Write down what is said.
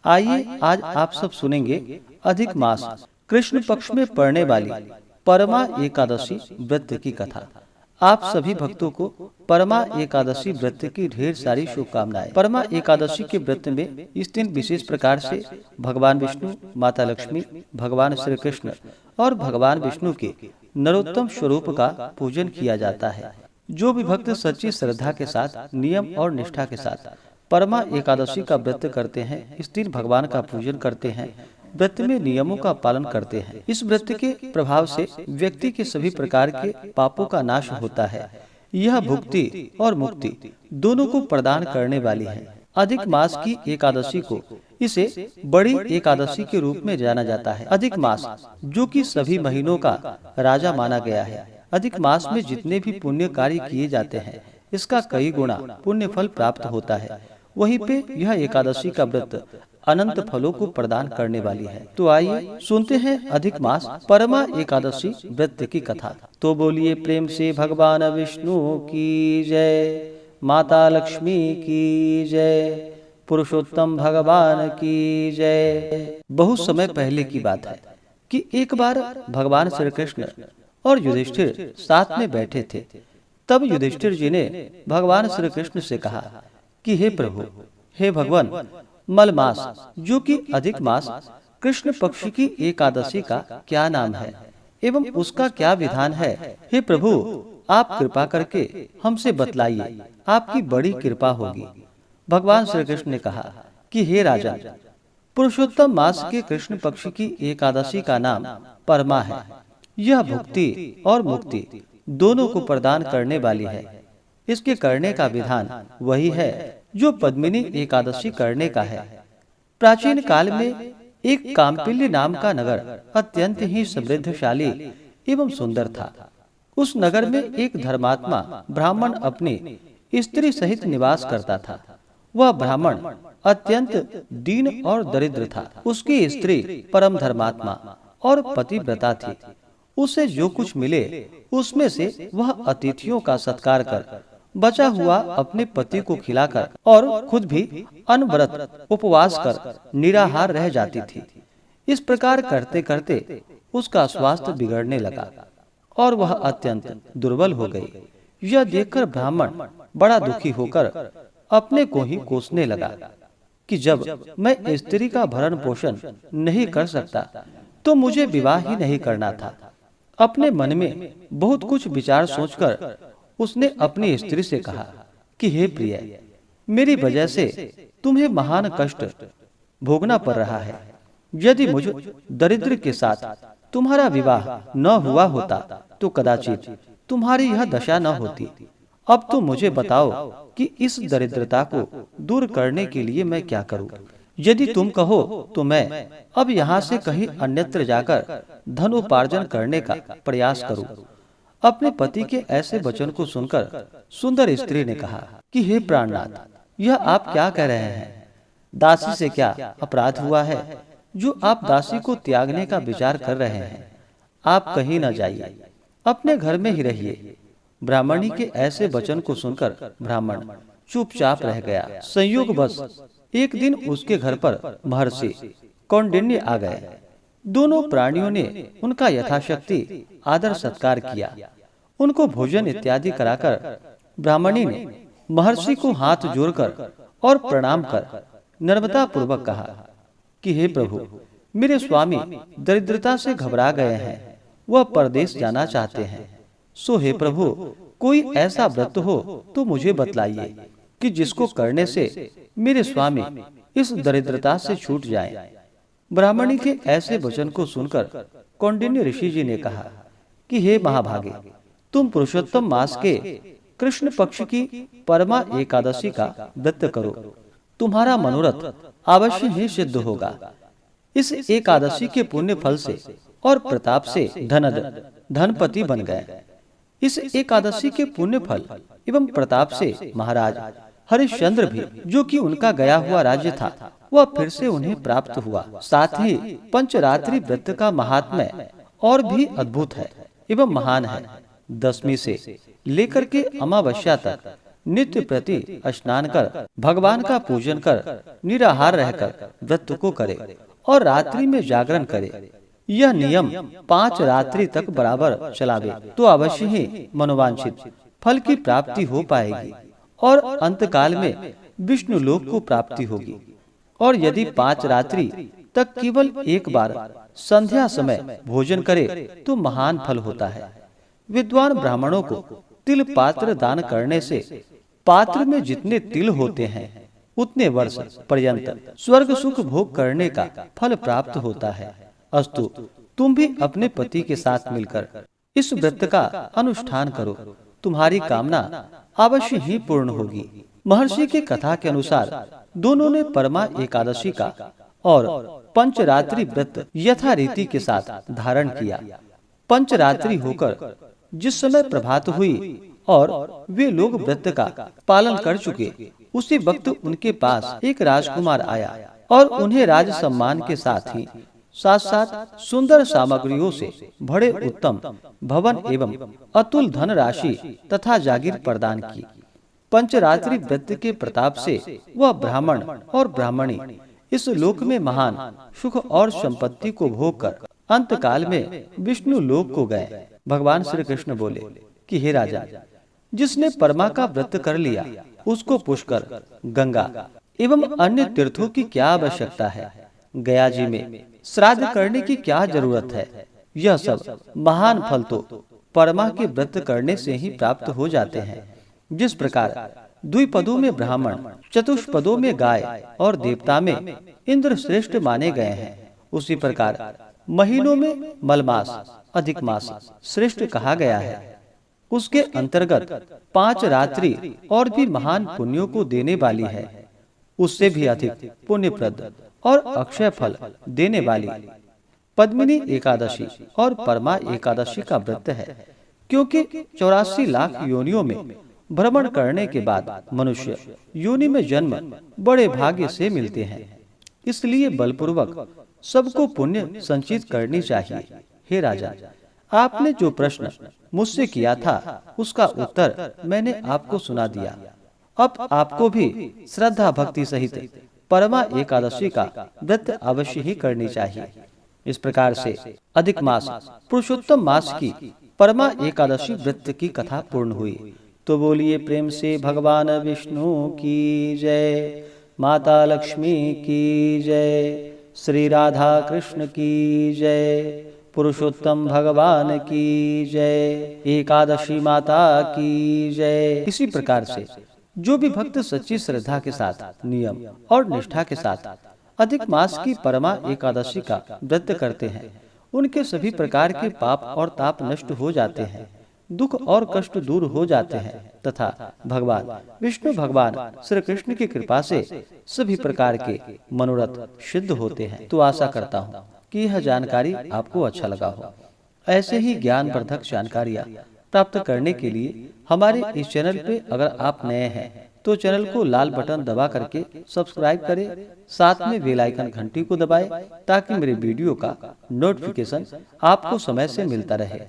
आइए आज आप सब सुनेंगे अधिक मास कृष्ण पक्ष में पड़ने वाली परमा एकादशी व्रत की कथा। आप सभी भक्तों को परमा एकादशी व्रत की ढेर सारी शुभकामनाएं। परमा एकादशी के व्रत में इस दिन विशेष प्रकार से भगवान विष्णु, माता लक्ष्मी, भगवान श्री कृष्ण और भगवान विष्णु के नरोत्तम स्वरूप का पूजन किया जाता है। जो भी भक्त सच्ची श्रद्धा के साथ, नियम और निष्ठा के साथ परमा एकादशी का व्रत करते हैं, इस दिन भगवान का पूजन करते हैं, व्रत में नियमों का पालन करते हैं, इस व्रत के प्रभाव से व्यक्ति के सभी प्रकार के पापों का नाश होता है। यह भुक्ति और मुक्ति दोनों को प्रदान करने वाली है। अधिक मास की एकादशी को इसे बड़ी एकादशी के रूप में जाना जाता है। अधिक मास जो कि सभी महीनों का राजा माना गया है। अधिक मास में जितने भी पुण्य कार्य किए जाते हैं, इसका कई गुना पुण्य फल प्राप्त होता है। वहीं पे यह एकादशी का व्रत अनंत फलों को प्रदान करने वाली है। तो आइए सुनते हैं अधिक मास परमा एकादशी व्रत की कथा। तो बोलिए प्रेम से भगवान विष्णु की जय, माता लक्ष्मी की जय, पुरुषोत्तम भगवान की जय। बहुत समय पहले की बात है कि एक बार भगवान श्री कृष्ण और युधिष्ठिर साथ में बैठे थे। तब युधिष्ठिर जी ने भगवान श्री कृष्ण से कहा कि हे प्रभु, हे भगवान, मल मास जो कि अधिक मास कृष्ण पक्ष की एकादशी का क्या नाम है एवं उसका क्या विधान है। हे प्रभु, आप कृपा करके हमसे बतलाइए, आपकी बड़ी कृपा होगी। भगवान श्री कृष्ण ने कहा कि हे राजन, पुरुषोत्तम मास के कृष्ण पक्ष की एकादशी का नाम परमा है। यह भुक्ति और मुक्ति दोनों को प्रदान करने वाली है। इसके करने का विधान वही है जो पद्मिनी एकादशी करने का है। प्राचीन काल में एक काम्पिल्य नाम का नगर अत्यंत ही समृद्धशाली एवं सुंदर था। उस नगर में एक धर्मात्मा ब्राह्मण अपनी स्त्री सहित निवास करता था। वह ब्राह्मण अत्यंत दीन और दरिद्र था। उसकी स्त्री परम धर्मात्मा और पतिव्रता थी। उसे जो कुछ मिले उसमें से वह अतिथियों का सत्कार कर, बचा हुआ अपने पति को खिलाकर और खुद भी अनवरत उपवास कर निराहार रह जाती थी। इस प्रकार करते करते उसका स्वास्थ्य बिगड़ने लगा और वह अत्यंत दुर्बल हो गई। यह देखकर ब्राह्मण बड़ा दुखी होकर अपने को ही कोसने लगा कि जब मैं स्त्री का भरण पोषण नहीं कर सकता तो मुझे विवाह ही नहीं करना था। अपने मन में बहुत कुछ विचार सोचकर उसने अपनी स्त्री से कहा कि हे प्रिय, मेरी वजह से तुम्हें महान कष्ट भोगना पड़ रहा है। यदि मुझ दरिद्र के साथ तुम्हारा विवाह न हुआ होता तो कदाचित तुम्हारी यह दशा न होती। अब तो मुझे बताओ कि इस दरिद्रता को दूर करने के लिए मैं क्या करूं? यदि तुम कहो तो मैं अब यहाँ से कहीं अन्यत्र जाकर धन उपार्जन करने का प्रयास करूं। अपने पति के ऐसे वचन को सुनकर सुंदर स्त्री ने कहा कि हे प्राणनाथ, यह आप क्या कह रहे हैं? दासी से क्या अपराध हुआ है जो आप दासी को त्यागने का विचार कर रहे हैं? आप कहीं न जाइए, अपने घर में ही रहिए। ब्राह्मणी के ऐसे वचन को सुनकर ब्राह्मण चुपचाप रह गया। संयोगवश एक दिन उसके घर पर महर्षि कौंडिन्य आ गए। दोनों प्राणियों ने उनका यथाशक्ति आदर सत्कार किया। उनको भोजन इत्यादि कराकर ब्राह्मणी ने महर्षि को हाथ जोड़कर और प्रणाम कर नम्रता पूर्वक कहा कि हे प्रभु, मेरे स्वामी दरिद्रता से घबरा गए हैं, वह परदेश जाना चाहते हैं। सो हे प्रभु, कोई ऐसा व्रत हो तो मुझे बतलाइए कि जिसको करने से मेरे स्वामी इस दरिद्रता से छूट जाएं। ब्राह्मणी के ऐसे वचन को सुनकर कौंडिन्य ऋषि जी ने कहा कि हे महाभागे, तुम पुरुषोत्तम मास के कृष्ण पक्ष की परमा एकादशी का व्रत करो। तुम्हारा मनोरथ अवश्य ही सिद्ध होगा। इस एकादशी के पुण्य फल से और प्रताप से धनपति बन गए। इस एकादशी के पुण्य फल एवं प्रताप से महाराज हरिश्चंद्र भी, जो कि उनका गया हुआ राज्य था, वह फिर से उन्हें प्राप्त हुआ। साथ ही पंचरात्रि व्रत का महात्म्य और भी अद्भुत है एवं महान है। दशमी से लेकर के अमावस्या तक नित्य प्रति स्नान कर भगवान का पूजन कर निराहार रहकर व्रत को करे और रात्रि में जागरण करे। यह नियम 5 रात्रि तक बराबर चलावे तो अवश्य ही मनोवांछित फल की प्राप्ति हो पाएगी और अंतकाल में विष्णु लोक को प्राप्ति होगी। और यदि 5 रात्रि तक केवल एक बार संध्या समय भोजन करे तो महान फल होता है। विद्वान ब्राह्मणों को तिल पात्र दान करने से पात्र में जितने तिल होते हैं उतने वर्ष पर्यंत स्वर्ग सुख भोग करने का फल प्राप्त होता है। अस्तु, तुम भी अपने पति के साथ मिलकर इस व्रत का अनुष्ठान करो, तुम्हारी कामना अवश्य ही पूर्ण होगी। महर्षि की कथा के अनुसार दोनों ने परमा एकादशी का और पंचरात्रि व्रत यथारीति के साथ धारण किया। पंचरात्रि होकर जिस समय प्रभात हुई और वे लोग व्रत का पालन कर चुके, उसी वक्त उनके पास एक राजकुमार आया और उन्हें राज सम्मान के साथ ही साथ साथ सुंदर सामग्रियों से भरे उत्तम भवन एवं अतुल धन राशि तथा जागीर प्रदान की। पंचरात्रि व्रत के प्रताप से वह ब्राह्मण और ब्राह्मणी इस लोक में महान सुख और संपत्ति को भोग कर अंतकाल में विष्णु लोक को गए। भगवान श्री कृष्ण बोले कि हे राजा, जिसने परमा का व्रत कर लिया उसको पुष्कर, गंगा एवं अन्य तीर्थों की क्या आवश्यकता है। गया जी में श्राद्ध करने की क्या जरूरत है। यह सब महान फल तो परमा के व्रत करने से ही प्राप्त हो जाते हैं। जिस प्रकार द्विपदों में ब्राह्मण, चतुष्पदों में गाय और देवता में इंद्र श्रेष्ठ माने गए हैं, उसी प्रकार महीनों में मलमास, अधिक मास श्रेष्ठ कहा गया है। उसके अंतर्गत 5 रात्रि और भी महान पुण्यों को देने वाली है। उससे भी अधिक पुण्यप्रद और अक्षय फल देने वाली पद्मिनी एकादशी और परमा एकादशी का व्रत है, क्योंकि 84 लाख योनियों में भ्रमण करने के बाद मनुष्य योनि में जन्म बड़े भाग्य से मिलते हैं। इसलिए बलपूर्वक सबको पुण्य संचित करनी चाहिए। हे राजा, आपने जो प्रश्न मुझसे किया था उसका उत्तर मैंने आपको सुना दिया। अब आपको भी श्रद्धा भक्ति सहित परमा एकादशी का व्रत अवश्य ही करनी चाहिए। इस प्रकार से अधिक मास पुरुषोत्तम मास की परमा एकादशी व्रत की कथा पूर्ण हुई। तो बोलिए प्रेम से भगवान विष्णु की जय, माता लक्ष्मी की जय, श्री राधा कृष्ण की जय, पुरुषोत्तम भगवान की जय, एकादशी माता की जय। इसी प्रकार से जो भी भक्त सच्ची श्रद्धा के साथ, नियम और निष्ठा के साथ अधिक मास की परमा एकादशी का व्रत करते हैं, उनके सभी प्रकार के पाप और ताप नष्ट हो जाते हैं, दुख और कष्ट दूर हो जाते हैं तथा भगवान विष्णु भगवान श्री कृष्ण की कृपा से सभी प्रकार के मनोरथ सिद्ध होते हैं। तो आशा करता हूँ कि यह जानकारी आपको अच्छा लगा हो। ऐसे ही ज्ञानवर्धक जानकारियाँ प्राप्त करने के लिए हमारे इस चैनल पे अगर आप नए हैं तो चैनल को लाल बटन दबा करके सब्सक्राइब करें, साथ में बेल आइकन घंटी को दबाएं ताकि मेरे वीडियो का नोटिफिकेशन आपको समय से मिलता रहे।